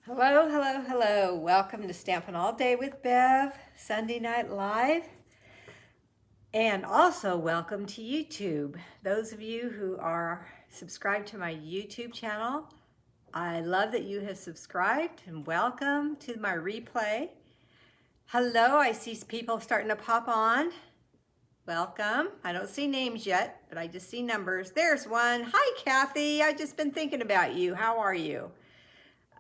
Hello, hello, hello. Welcome to Stampin' All Day with Bev, Sunday Night Live. And also welcome to YouTube. Those of you who are subscribed to my YouTube channel, I love that you have subscribed and welcome to my replay. Hello, I see people starting to pop on. Welcome. I don't see names yet, but I just see numbers. There's one. Hi, Kathy. I've just been thinking about you. How are you?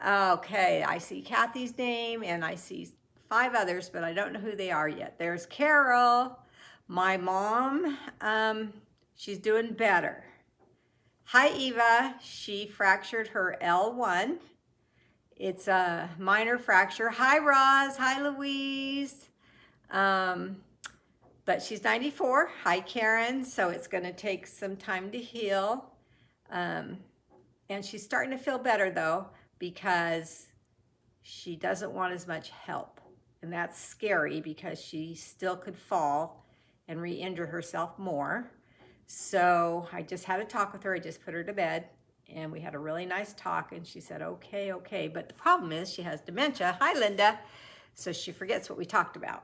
Okay, I see Kathy's name and I see 5 others, but I don't know who they are yet. There's Carol, my mom. She's doing better. Hi, Eva. She fractured her L1. It's a minor fracture. Hi, Roz. Hi, Louise. But she's 94. Hi, Karen. So it's going to take some time to heal. And she's starting to feel better, though, because she doesn't want as much help. And that's scary because she still could fall and re-injure herself more. So I just had a talk with her. I just put her to bed and we had a really nice talk and she said, okay, okay. But the problem is she has dementia. Hi, Linda. So she forgets what we talked about.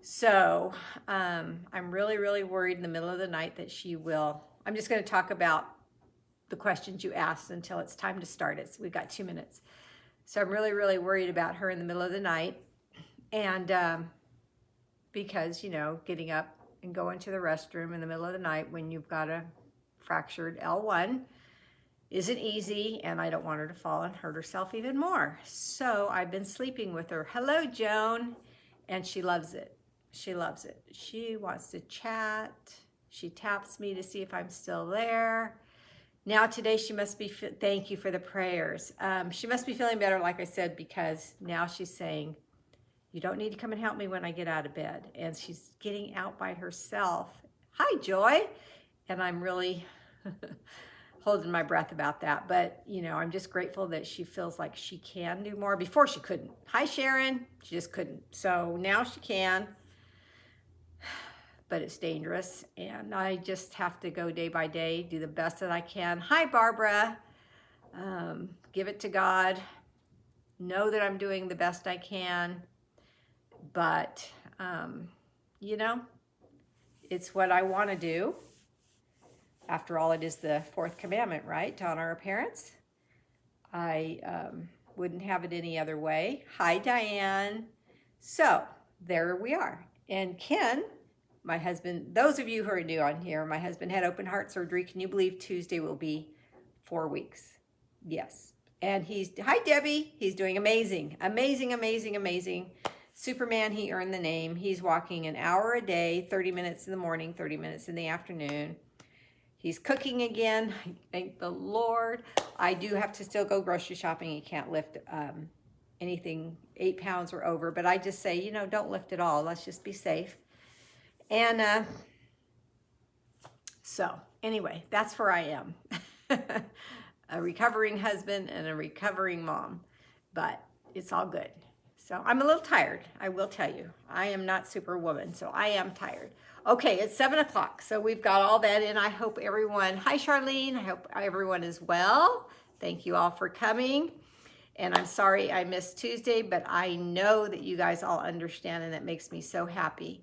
So I'm really, really worried in the middle of the night that she will. I'm just going to talk about the questions you asked until it's time to start it. So we've got 2 minutes. So I'm really, really worried about her in the middle of the night. And because, you know, getting up and going to the restroom in the middle of the night when you've got a fractured L1 isn't easy. And I don't want her to fall and hurt herself even more. So I've been sleeping with her. Hello, Joan. And she loves it. She loves it. She wants to chat. She taps me to see if I'm still there. Now today she must be, thank you for the prayers. She must be feeling better, like I said, because now she's saying, you don't need to come and help me when I get out of bed. And she's getting out by herself. Hi, Joy. And I'm really holding my breath about that. But, you know, I'm just grateful that she feels like she can do more. Before she couldn't. Hi, Sharon. She just couldn't. So now she can. But it's dangerous and I just have to go day by day, do the best that I can. Hi, Barbara. Give it to God. Know that I'm doing the best I can, but you know, it's what I want to do. After all, it is the 4th commandment, right? To honor our parents. I wouldn't have it any other way. Hi, Diane. So there we are. And Ken, my husband, those of you who are new on here, my husband had open heart surgery. Can you believe Tuesday will be 4 weeks? Yes. And hi, Debbie. He's doing amazing, amazing, amazing, amazing. Superman, he earned the name. He's walking an hour a day, 30 minutes in the morning, 30 minutes in the afternoon. He's cooking again. Thank the Lord. I do have to still go grocery shopping. He can't lift anything 8 pounds or over, but I just say, you know, don't lift it all. Let's just be safe. And so anyway, that's where I am. A recovering husband and a recovering mom, but it's all good. So I'm a little tired, I will tell you. I am not Superwoman, so I am tired. Okay, it's 7 o'clock, so we've got all that in. I hope everyone, hi Charlene, I hope everyone is well. Thank you all for coming. And I'm sorry I missed Tuesday, but I know that you guys all understand and that makes me so happy.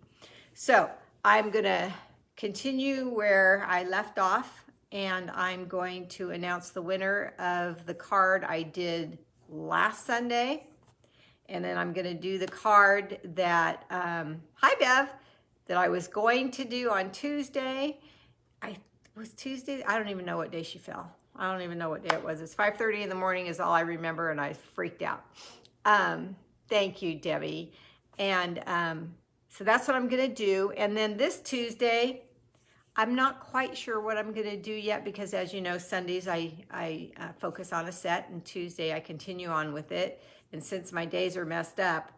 So I'm going to continue where I left off and I'm going to announce the winner of the card I did last Sunday. And then I'm going to do the card that, hi Bev, that I was going to do on Tuesday. Was Tuesday? I don't even know what day she fell. I don't even know what day it was. It's 5:30 in the morning is all I remember and I freaked out. Thank you, Debbie. And so that's what I'm going to do. And then this Tuesday, I'm not quite sure what I'm going to do yet because as you know, Sundays I focus on a set and Tuesday I continue on with it. And since my days are messed up,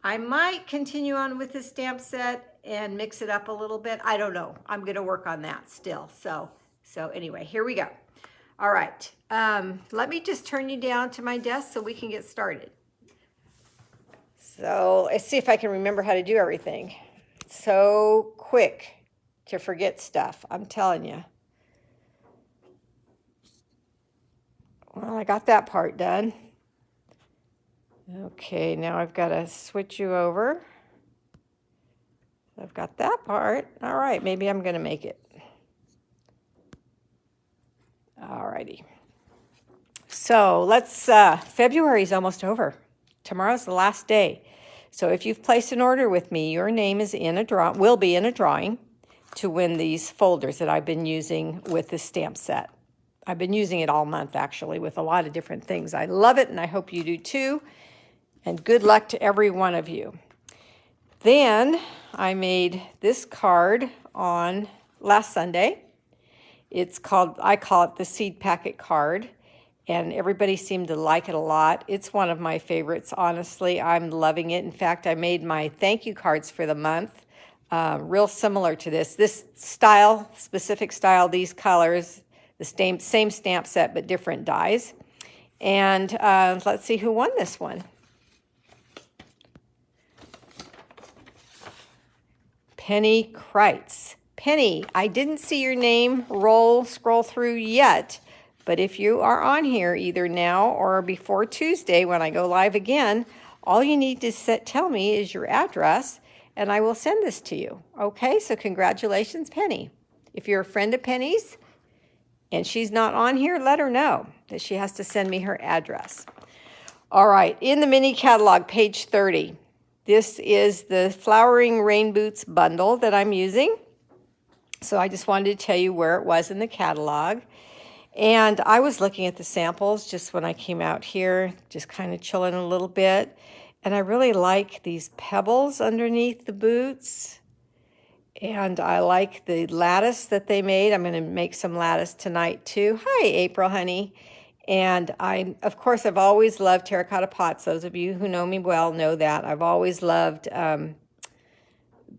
I might continue on with the stamp set and mix it up a little bit. I don't know. I'm going to work on that still. So anyway, here we go. All right. Let me just turn you down to my desk so we can get started. So let's see if I can remember how to do everything. So quick to forget stuff, I'm telling you. Well, I got that part done. Okay, now I've got to switch you over. I've got that part. All right, maybe I'm going to make it. All righty. So let's, February is almost over. Tomorrow's the last day. So if you've placed an order with me, your name is in a draw, will be in a drawing to win these folders that I've been using with this stamp set. I've been using it all month, actually, with a lot of different things. I love it, and I hope you do too. And good luck to every one of you. Then I made this card on last Sunday. It's called, I call it the seed packet card, and everybody seemed to like it a lot. It's one of my favorites, honestly. I'm loving it. In fact, I made my thank you cards for the month, real similar to this. This style, specific style, these colors, the same stamp set, but different dies. And let's see who won this one. Penny Kreitz. Penny, I didn't see your name scroll through yet, but if you are on here either now or before Tuesday when I go live again, all you need to tell me is your address and I will send this to you. Okay, so congratulations, Penny. If you're a friend of Penny's and she's not on here, let her know that she has to send me her address. All right, in the mini catalog, page 30. This is the Flowering Rain Boots bundle that I'm using. So I just wanted to tell you where it was in the catalog. And I was looking at the samples just when I came out here, just kind of chilling a little bit. And I really like these pebbles underneath the boots. And I like the lattice that they made. I'm going to make some lattice tonight too. Hi, April, honey. And of course, I've always loved terracotta pots. Those of you who know me well know that. I've always loved the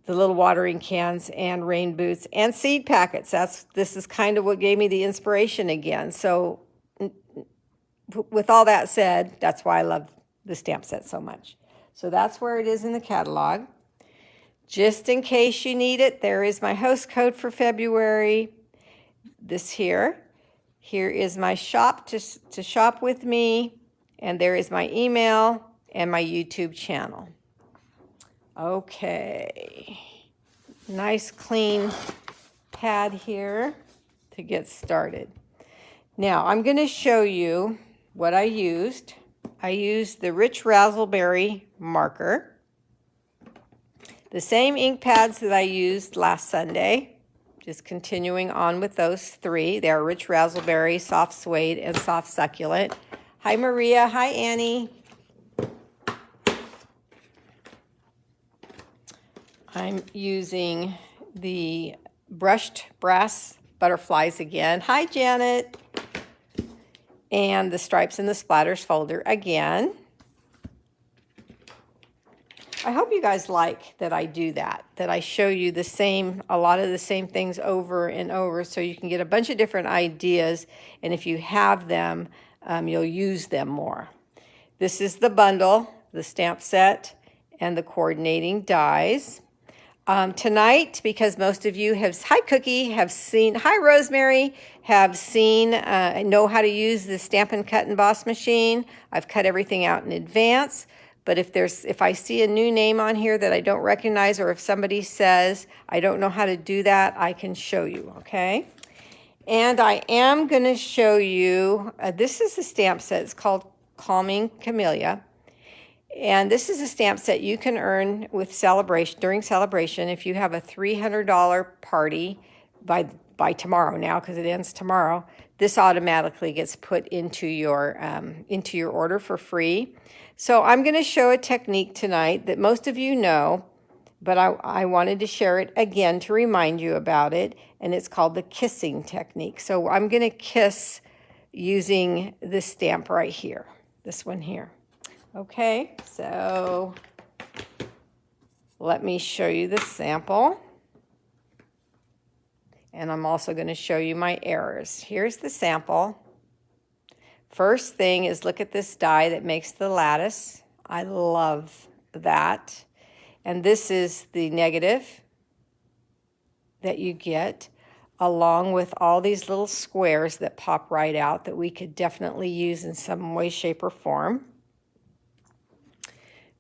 little watering cans and rain boots and seed packets. This is kind of what gave me the inspiration again. So with all that said, that's why I love the stamp set so much. So that's where it is in the catalog. Just in case you need it, there is my host code for February. This here. Here is my shop to shop with me, and there is my email and my YouTube channel. Okay, nice clean pad here to get started. Now I'm going to show you what I used. I used the Rich Razzleberry marker, the same ink pads that I used last Sunday. Just continuing on with those three. They're Rich Razzleberry, Soft Suede, and Soft Succulent. Hi, Maria. Hi, Annie. I'm using the brushed brass butterflies again. Hi, Janet. And the stripes and the splatters folder again. I hope you guys like that I do that I show you a lot of the same things over and over so you can get a bunch of different ideas, and if you have them, you'll use them more. This is the bundle, the stamp set, and the coordinating dies. Tonight, because most of you hi Cookie, hi Rosemary, know how to use the Stampin' Cut and Emboss machine. I've cut everything out in advance. But if I see a new name on here that I don't recognize, or if somebody says, I don't know how to do that, I can show you, okay? And I am going to show you, this is a stamp set. It's called Calming Camellia. And this is a stamp set you can earn with during celebration if you have a $300 party by tomorrow now, because it ends tomorrow. This automatically gets put into your order for free. So I'm going to show a technique tonight that most of you know, but I wanted to share it again to remind you about it, and it's called the kissing technique. So I'm going to kiss using this stamp right here, this one here. Okay, so let me show you the sample. And I'm also going to show you my errors. Here's the sample. First thing is look at this die that makes the lattice. I love that. And this is the negative that you get, along with all these little squares that pop right out that we could definitely use in some way, shape, or form.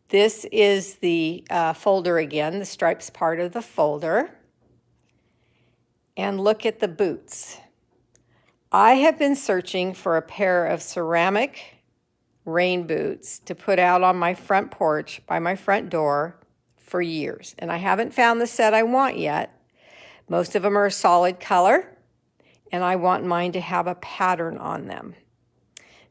This is the folder again, the stripes part of the folder. And look at the boots. I have been searching for a pair of ceramic rain boots to put out on my front porch by my front door for years. And I haven't found the set I want yet. Most of them are a solid color, and I want mine to have a pattern on them.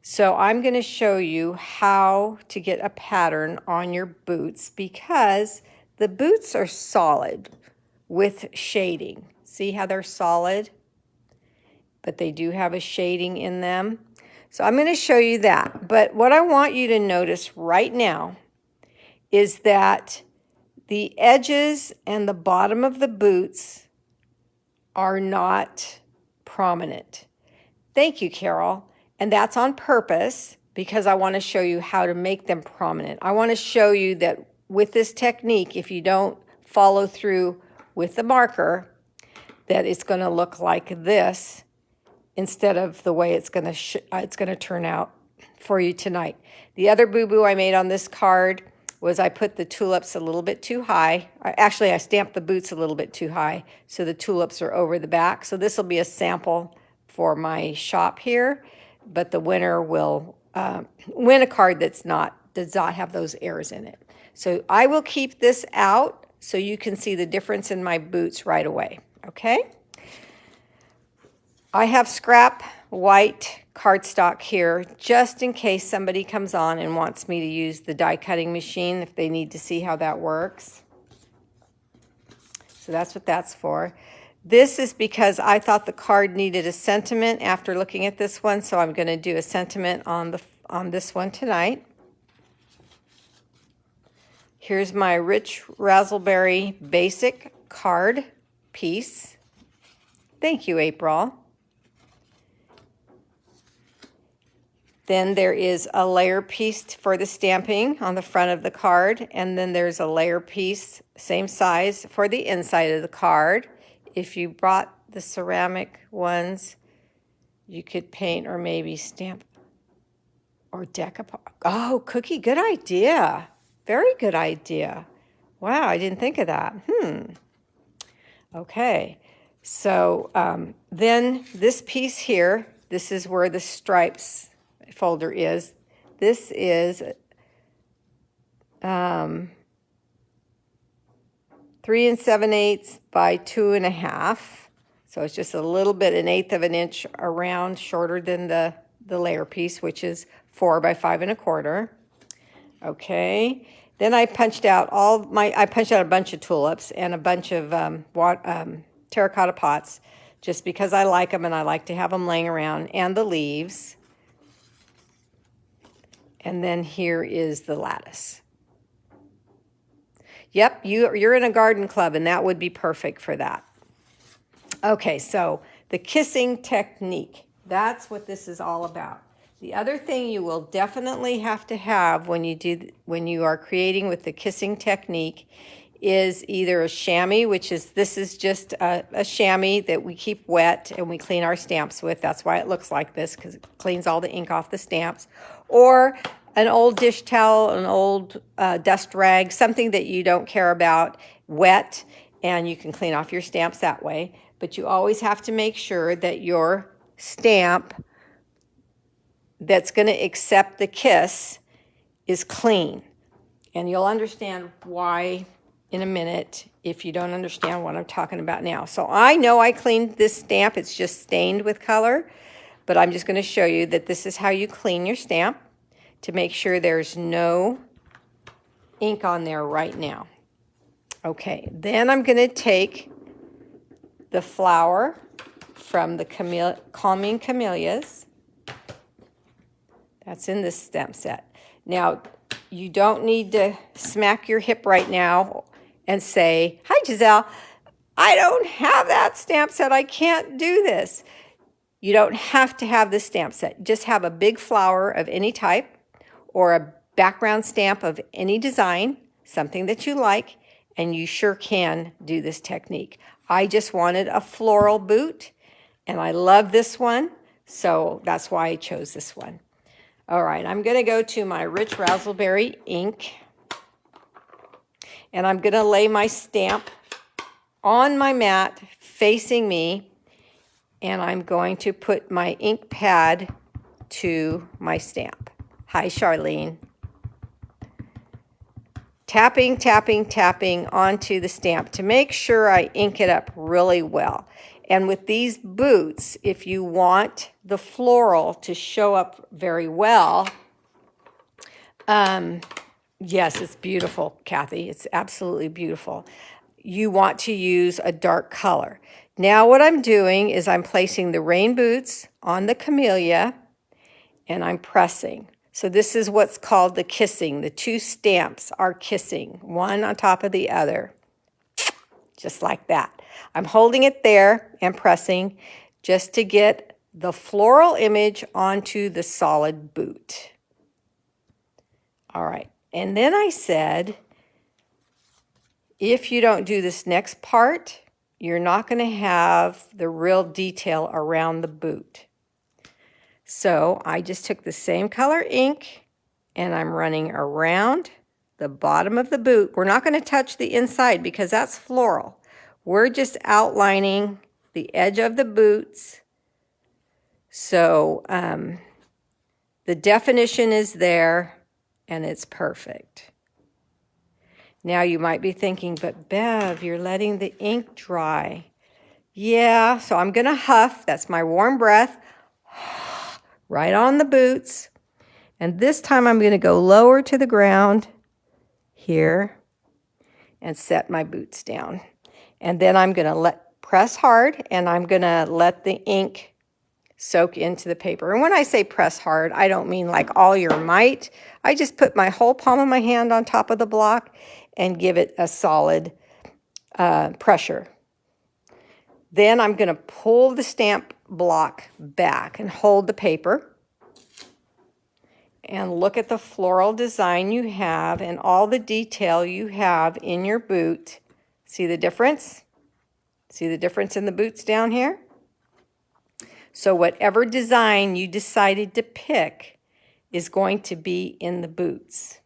So I'm going to show you how to get a pattern on your boots because the boots are solid with shading. See how they're solid? But they do have a shading in them. So I'm going to show you that. But what I want you to notice right now is that the edges and the bottom of the boots are not prominent. Thank you, Carol. And that's on purpose because I want to show you how to make them prominent. I want to show you that with this technique, if you don't follow through with the marker, that it's going to look like this instead of the way it's going to turn out for you tonight. The other boo-boo I made on this card was I put the tulips a little bit too high. Actually, I stamped the boots a little bit too high, so the tulips are over the back. So this will be a sample for my shop here, but the winner will win a card does not have those errors in it. So I will keep this out so you can see the difference in my boots right away, okay? I have scrap white cardstock here just in case somebody comes on and wants me to use the die cutting machine if they need to see how that works. So that's what that's for. This is because I thought the card needed a sentiment after looking at this one, so I'm going to do a sentiment on this one tonight. Here's my Rich Razzleberry basic card piece. Thank you, April. Then there is a layer piece for the stamping on the front of the card, and then there's a layer piece, same size, for the inside of the card. If you brought the ceramic ones, you could paint or maybe stamp or decoupage. Oh, Cookie, good idea. Very good idea. Wow, I didn't think of that. Okay, so then this piece here, this is where the stripes folder is. This is 3 7/8 by 2.5. So it's just a little bit, 1/8 of an inch around, shorter than the layer piece, which is 4 by 5 1/4. Okay. Then I punched out I punched out a bunch of tulips and a bunch of terracotta pots, just because I like them and I like to have them laying around, and the leaves. And then here is the lattice. Yep, you're in a garden club, and that would be perfect for that. Okay, so the kissing technique. That's what this is all about. The other thing you will definitely have to have when you are creating with the kissing technique is either a chamois, this is just a chamois that we keep wet and we clean our stamps with. That's why it looks like this, because it cleans all the ink off the stamps. Or an old dish towel, an old dust rag, something that you don't care about, wet, and you can clean off your stamps that way. But you always have to make sure that your stamp that's going to accept the kiss is clean. And you'll understand why in a minute if you don't understand what I'm talking about now. So I know I cleaned this stamp. It's just stained with color. But I'm just going to show you that this is how you clean your stamp to make sure there's no ink on there right now. Okay, then I'm going to take the flower from the Calming Camellias. That's in this stamp set. Now, you don't need to smack your hip right now and say, "Hi, Giselle, I don't have that stamp set. I can't do this." You don't have to have this stamp set. Just have a big flower of any type or a background stamp of any design, something that you like, and you sure can do this technique. I just wanted a floral boot, and I love this one, so that's why I chose this one. All right, I'm going to go to my Rich Razzleberry ink, and I'm going to lay my stamp on my mat facing me, and I'm going to put my ink pad to my stamp. Hi, Charlene. Tapping, tapping, tapping onto the stamp to make sure I ink it up really well. And with these boots, if you want the floral to show up very well, yes, it's beautiful, Kathy. It's absolutely beautiful. You want to use a dark color. Now what I'm doing is I'm placing the rain boots on the Camellia, and I'm pressing. So this is what's called the kissing. The two stamps are kissing, one on top of the other, just like that. I'm holding it there and pressing just to get the floral image onto the solid boot. All right, and then I said, if you don't do this next part, you're not going to have the real detail around the boot. So I just took the same color ink and I'm running around the bottom of the boot. We're not going to touch the inside because that's floral. We're just outlining the edge of the boots. So the definition is there and it's perfect. Now you might be thinking, but Bev, you're letting the ink dry. Yeah, so I'm going to huff. That's my warm breath. Right on the boots. And this time I'm going to go lower to the ground here and set my boots down. And then I'm going to press hard, and I'm going to let the ink soak into the paper. And when I say press hard, I don't mean like all your might. I just put my whole palm of my hand on top of the block and give it a solid pressure. Then I'm going to pull the stamp block back and hold the paper and look at the floral design you have and all the detail you have in your boot. See the difference? See the difference in the boots down here? So whatever design you decided to pick is going to be in the boots.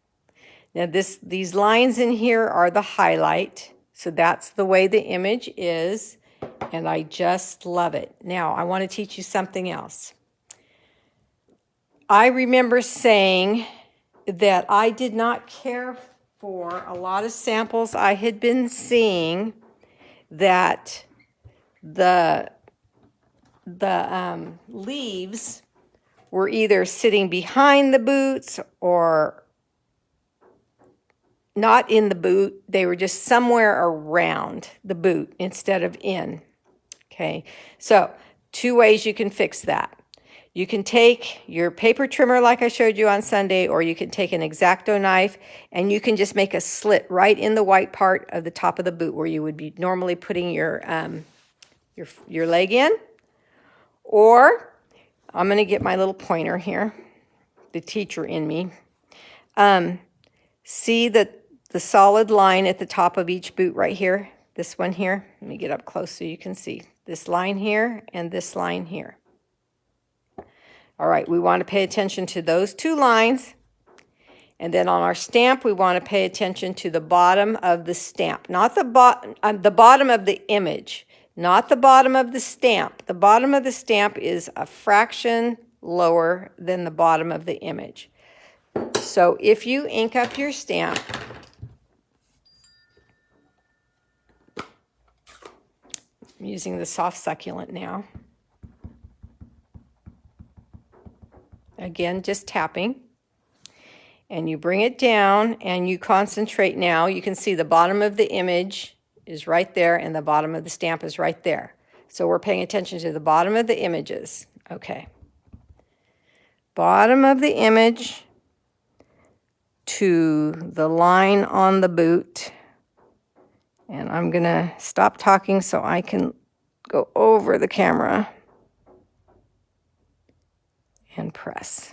Now these lines in here are the highlight, so that's the way the image is. And I just love it. Now, I want to teach you something else. I remember saying that I did not care for a lot of samples I had been seeing that the leaves were either sitting behind the boots or not in the boot. They were just somewhere around the boot instead of in. Okay, so two ways you can fix that. You can take your paper trimmer like I showed you on Sunday, or you can take an X-Acto knife and you can just make a slit right in the white part of the top of the boot where you would be normally putting your leg in. Or I'm going to get my little pointer here, the teacher in me. See the solid line at the top of each boot right here? This one here. Let me get up close so you can see. This line here and this line here. All right, we want to pay attention to those two lines. And then on our stamp, we want to pay attention to the bottom of the stamp. Not the bottom of the image, not the bottom of the stamp. The bottom of the stamp is a fraction lower than the bottom of the image. So if you ink up your stamp, I'm using the soft succulent now. Again, just tapping. And you bring it down and you concentrate now. You can see the bottom of the image is right there and the bottom of the stamp is right there. So we're paying attention to the bottom of the images. Okay. Bottom of the image to the line on the boot. And I'm going to stop talking so I can go over the camera and press.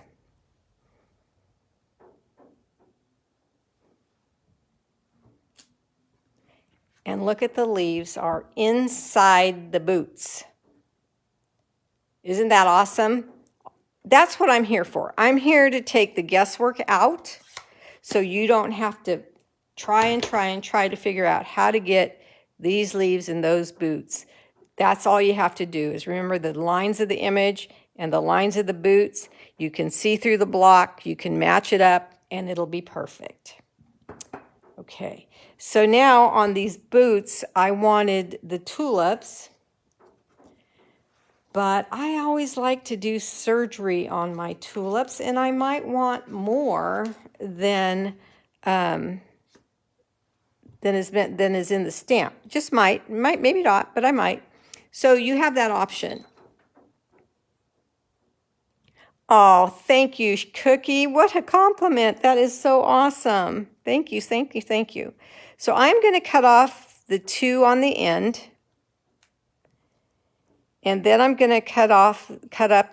And look at the leaves are inside the boots. Isn't that awesome? That's what I'm here for. I'm here to take the guesswork out so you don't have to try to figure out how to get these leaves in those boots. That's all you have to do is remember the lines of the image and the lines of the boots. You can see through the block, you can match it up, and it'll be perfect. Okay, so now on these boots, I wanted the tulips, but I always like to do surgery on my tulips, and I might want more than is in the stamp. Just might, maybe not, but I might. So you have that option. Oh, thank you, Cookie. What a compliment. That is so awesome. Thank you, thank you, thank you. So I'm going to cut off the 2 on the end. And then I'm going to cut up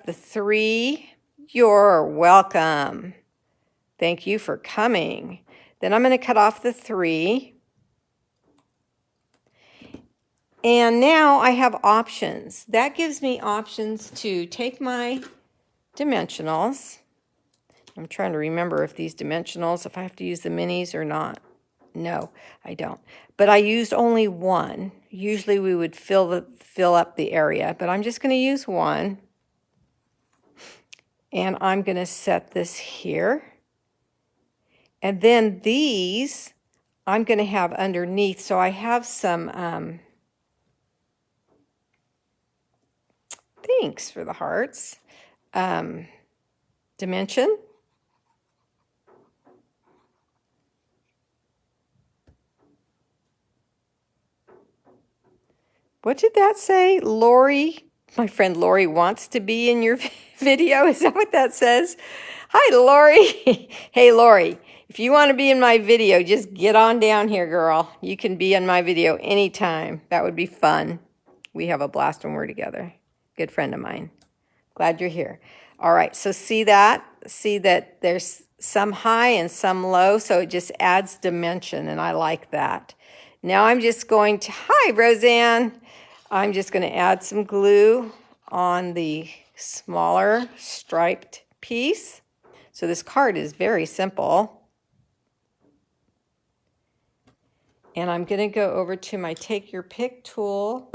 the 3. You're welcome. Thank you for coming. Then I'm going to cut off the 3. And now I have options. That gives me options to take my dimensionals. I'm trying to remember if these dimensionals, if I have to use the minis or not. No, I don't. But I used only 1. Usually we would fill up the area, but I'm just going to use 1. And I'm going to set this here. And then these I'm going to have underneath. So I have some thanks for the hearts. Dimension. What did that say? Lori, my friend Lori wants to be in your video. Is that what that says? Hi, Lori. Hey, Lori, if you want to be in my video, just get on down here, girl. You can be in my video anytime. That would be fun. We have a blast when we're together. Good friend of mine. Glad you're here. All right, so see that? See that there's some high and some low, so it just adds dimension, and I like that. Now I'm just going to, hi, Roseanne. I'm just going to add some glue on the smaller striped piece. So this card is very simple. And I'm going to go over to my Take Your Pick tool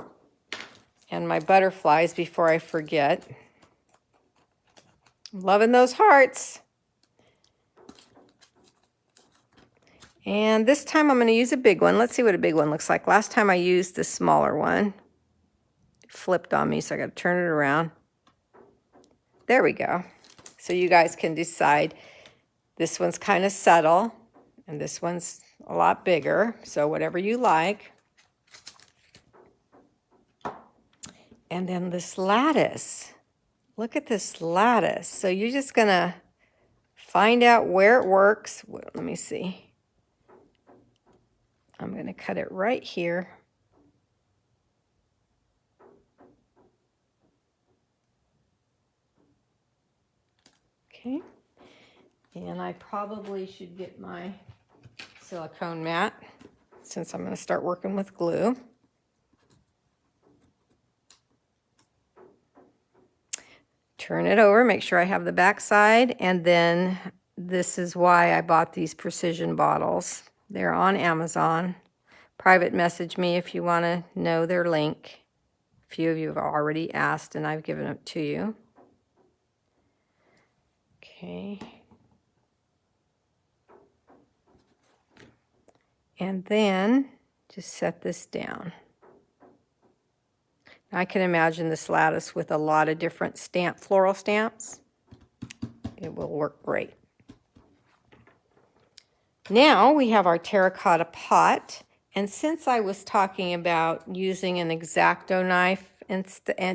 and my butterflies before I forget. I'm loving those hearts. And this time I'm going to use a big one. Let's see what a big one looks like. Last time I used the smaller one. It flipped on me, so I got to turn it around. There we go. So you guys can decide. This one's kind of subtle, and this one's a lot bigger. So whatever you like. And then this lattice. Look at this lattice. So you're just going to find out where it works. Let me see. I'm going to cut it right here. Okay. And I probably should get my silicone mat since I'm going to start working with glue. Turn it over, make sure I have the back side, and then this is why I bought these precision bottles. They're on Amazon. Private message me if you want to know their link. A few of you have already asked, and I've given it to you. Okay. And then just set this down. I can imagine this lattice with a lot of different floral stamps. It will work great. Now we have our terracotta pot, and since I was talking about using an X-Acto knife and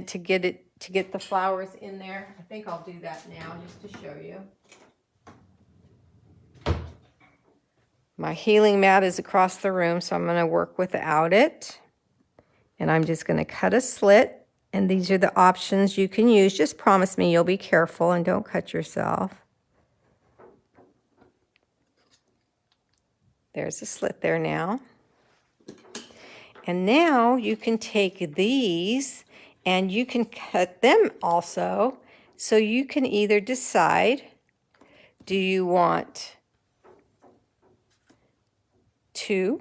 to get the flowers in there, I think I'll do that now just to show you. My healing mat is across the room, so I'm going to work without it. And I'm just going to cut a slit, and these are the options you can use. Just promise me you'll be careful and don't cut yourself. There's a slit there now. And now you can take these and you can cut them also. So you can either decide, do you want 2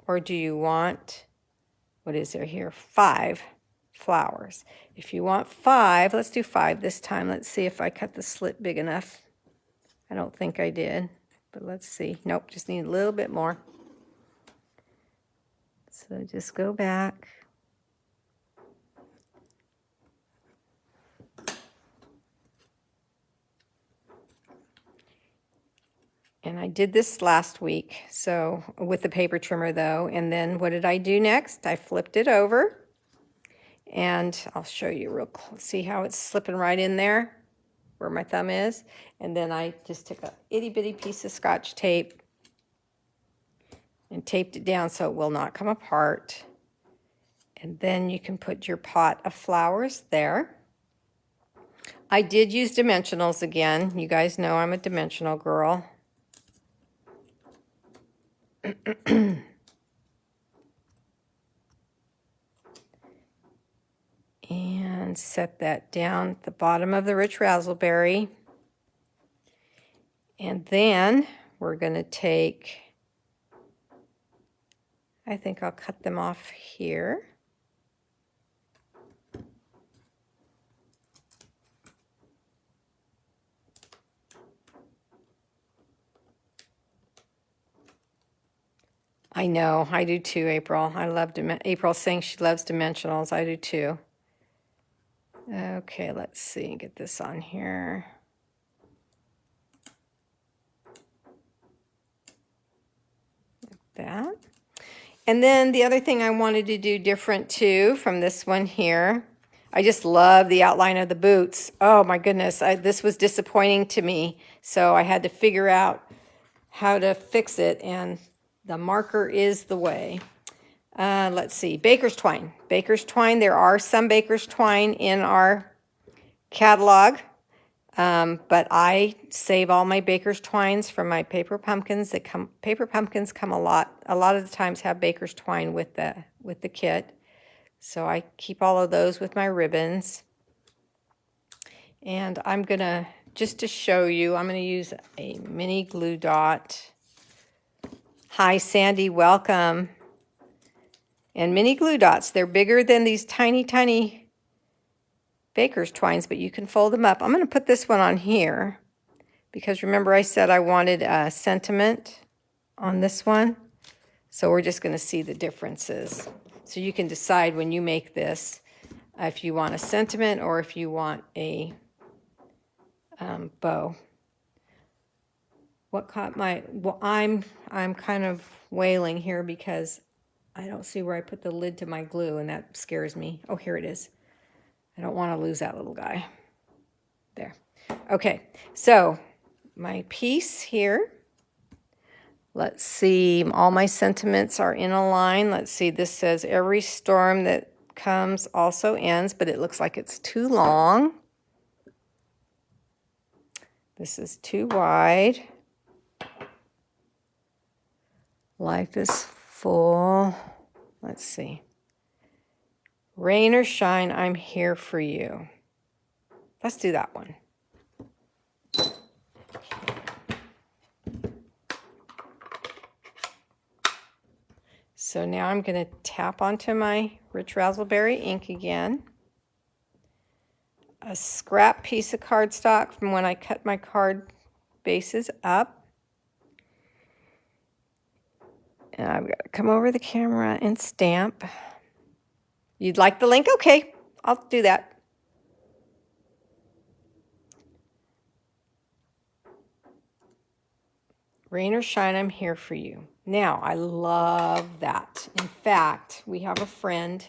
or do you want, what is there here, 5 flowers? If you want 5, let's do 5 this time. Let's see if I cut the slit big enough. I don't think I did, but let's see. Nope, just need a little bit more. So just go back. And I did this last week, so with the paper trimmer though. And then what did I do next? I flipped it over, and I'll show you real close. See how it's slipping right in there where my thumb is? And then I just took a itty bitty piece of Scotch tape and taped it down so it will not come apart. And then you can put your pot of flowers there. I did use dimensionals again. You guys know I'm a dimensional girl. And set that down at the bottom of the rich razzleberry. And then we're going to take, I think I'll cut them off here. I know, I do too, April. I love April's saying she loves dimensionals. I do too. Okay, let's see, get this on here. Like that. And then the other thing I wanted to do different too from this one here, I just love the outline of the boots. Oh my goodness, this was disappointing to me. So I had to figure out how to fix it, and the marker is the way. Let's see, baker's twine. Baker's twine, there are some baker's twine in our catalog, but I save all my baker's twines from my paper pumpkins. Paper pumpkins come a lot of the times have baker's twine with the kit. So I keep all of those with my ribbons. And I'm gonna, just to show you, I'm gonna use a mini glue dot. Hi, Sandy, welcome. And mini glue dots, they're bigger than these tiny, tiny baker's twines, but you can fold them up. I'm going to put this one on here because remember I said I wanted a sentiment on this one. So we're just going to see the differences. So you can decide when you make this if you want a sentiment or if you want a bow. What caught my, well, I'm kind of wailing here because I don't see where I put the lid to my glue, and that scares me. Oh, here it is. I don't want to lose that little guy. There. Okay, so my piece here. Let's see, all my sentiments are in a line. Let's see, this says every storm that comes also ends, but it looks like it's too long. This is too wide. Life is full. Let's see. Rain or shine, I'm here for you. Let's do that one. So now I'm going to tap onto my rich razzleberry ink again. A scrap piece of cardstock from when I cut my card bases up. And I've got to come over the camera and stamp. You'd like the link? Okay, I'll do that. Rain or shine, I'm here for you. Now, I love that. In fact, we have a friend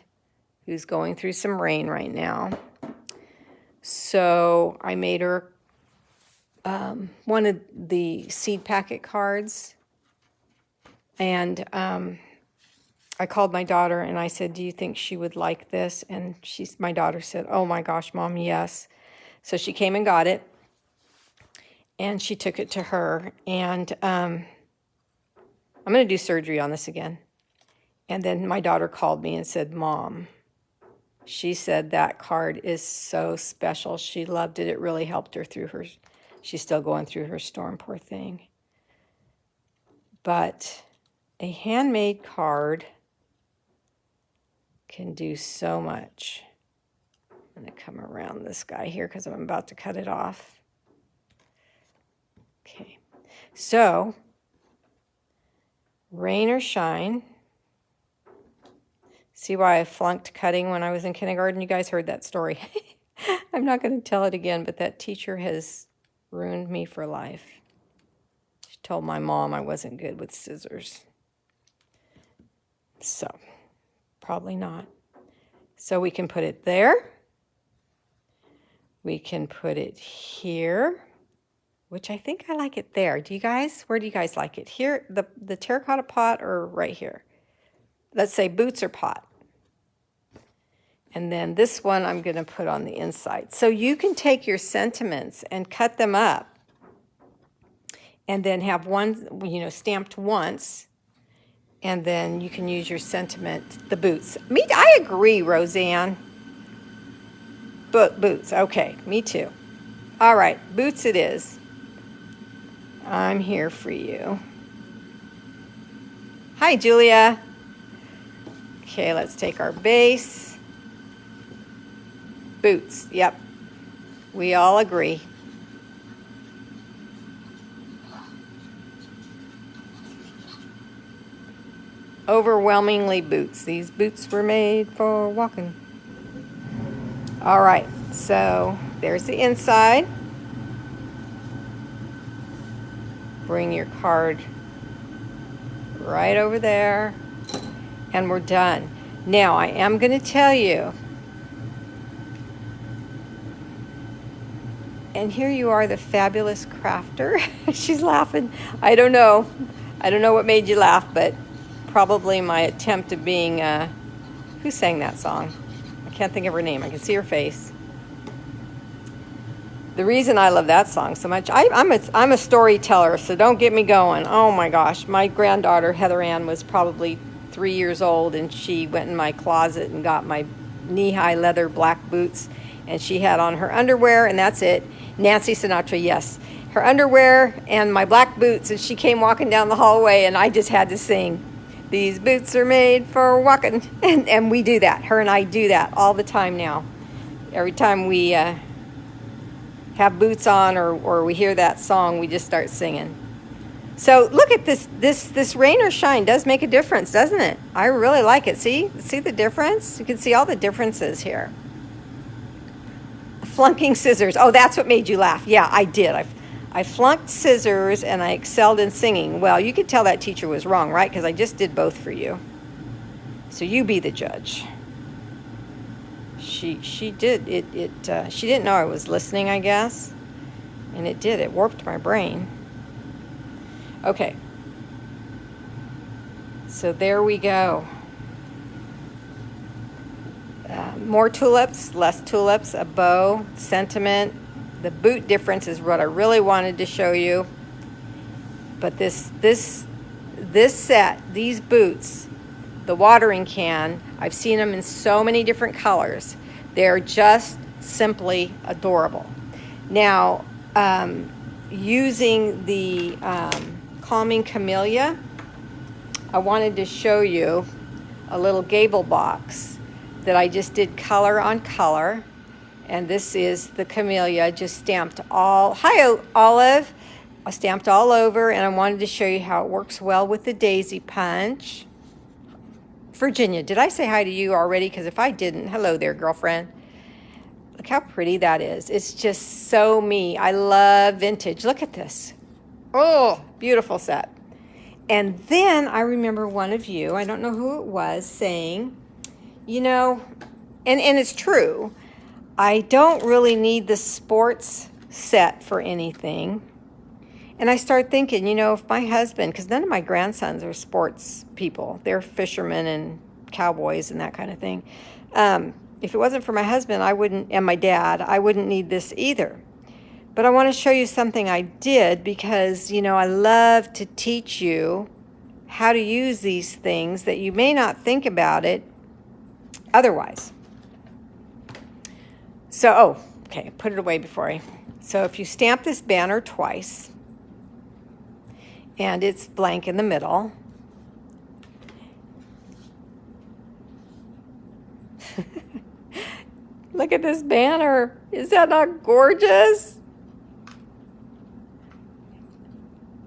who's going through some rain right now. So I made her one of the seed packet cards. And I called my daughter and I said, do you think she would like this? And my daughter said, oh my gosh, Mom, yes. So she came and got it. And she took it to her. And I'm going to do surgery on this again. And then my daughter called me and said, Mom, she said that card is so special. She loved it. It really helped her through her, she's still going through her storm, poor thing. But A handmade card can do so much. I'm going to come around this guy here because I'm about to cut it off. Okay, so rain or shine. See why I flunked cutting when I was in kindergarten? You guys heard that story. I'm not going to tell it again, but that teacher has ruined me for life. She told my mom I wasn't good with scissors. So, probably not. So we can put it there. We can put it here, which I think I like it there. Do you guys? Where do you guys like it? Here, the terracotta pot, or right here? Let's say boots or pot. And then this one I'm going to put on the inside. So you can take your sentiments and cut them up and then have one, stamped once. And then you can use your sentiment, the boots. I agree, Roseanne. Boots, okay, me too. All right, boots it is. I'm here for you. Hi, Julia. Okay, let's take our base. Boots, yep. We all agree. Overwhelmingly boots. These boots were made for walking. All right, so there's the inside. Bring your card right over there, and we're done. Now, I am going to tell you, and here you are, the fabulous crafter. She's laughing. I don't know what made you laugh, but probably my attempt of being, who sang that song? I can't think of her name. I can see her face. The reason I love that song so much, I'm a storyteller, so don't get me going. Oh my gosh, my granddaughter Heather Ann was probably 3 years old, and she went in my closet and got my knee-high leather black boots, and she had on her underwear, and that's it. Nancy Sinatra, yes. Her underwear and my black boots, and she came walking down the hallway, and I just had to sing, "These boots are made for walking." And we do that. Her and I do that all the time now. Every time we have boots on or we hear that song, we just start singing. So look at this rain or shine does make a difference, doesn't it? I really like it. See the difference? You can see all the differences here. Flunking scissors. Oh, that's what made you laugh. Yeah, I did. I flunked scissors and I excelled in singing. Well, you could tell that teacher was wrong, right? Because I just did both for you. So you be the judge. She did it. She didn't know I was listening, I guess, and it did. It warped my brain. Okay. So there we go. More tulips, less tulips, a bow, sentiment. The boot difference is what I really wanted to show you. But this set, these boots, the watering can, I've seen them in so many different colors. They're just simply adorable. Now, using the Calming Camellia, I wanted to show you a little gable box that I just did color on color. And this is the Camellia, just stamped all, hi Olive, stamped all over, and I wanted to show you how it works well with the daisy punch. Virginia, did I say hi to you already? Because if I didn't, hello there, girlfriend. Look how pretty that is. It's just so me. I love vintage. Look at this. Oh, beautiful set. And then I remember one of you, I don't know who it was, saying, and it's true, I don't really need the sports set for anything. And I start thinking, if my husband, because none of my grandsons are sports people, they're fishermen and cowboys and that kind of thing. If it wasn't for my husband, and my dad, I wouldn't need this either. But I want to show you something I did because, I love to teach you how to use these things that you may not think about it otherwise. So, okay, put it away so if you stamp this banner twice, and it's blank in the middle, Look at this banner. Is that not gorgeous?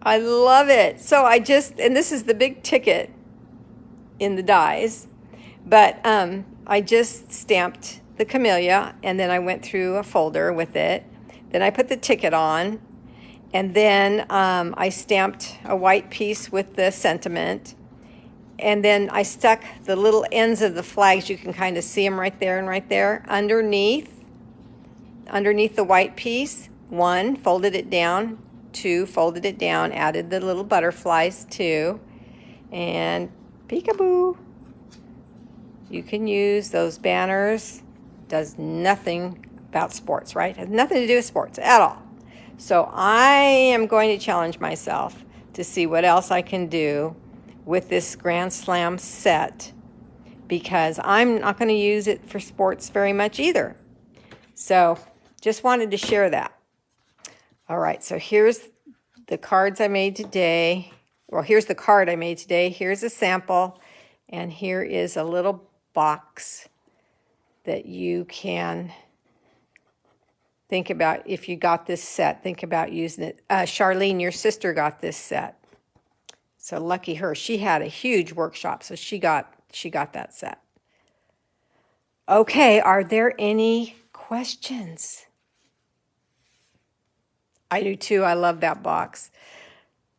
I love it. So and this is the big ticket in the dies, but I just stamped the Camellia, and then I went through a folder with it. Then I put the ticket on, and then I stamped a white piece with the sentiment, and then I stuck the little ends of the flags. You can kind of see them right there and right there underneath the white piece. 1, folded it down. 2, folded it down, added the little butterflies too, and peekaboo. You can use those banners. Does nothing about sports, right? Has nothing to do with sports at all. So I am going to challenge myself to see what else I can do with this Grand Slam set, because I'm not going to use it for sports very much either. So just wanted to share that. All right, so here's the cards I made today. Well, here's the card I made today. Here's a sample, and here is a little box that you can think about. If you got this set, think about using it. Charlene, your sister, got this set. So lucky her. She had a huge workshop, so she got that set. Okay, are there any questions? I do too. I love that box.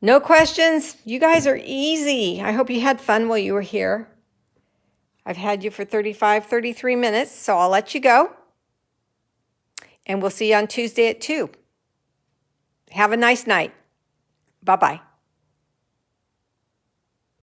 No questions? You guys are easy. I hope you had fun while you were here. I've had you for 33 minutes, so I'll let you go. And we'll see you on Tuesday at 2. Have a nice night. Bye-bye.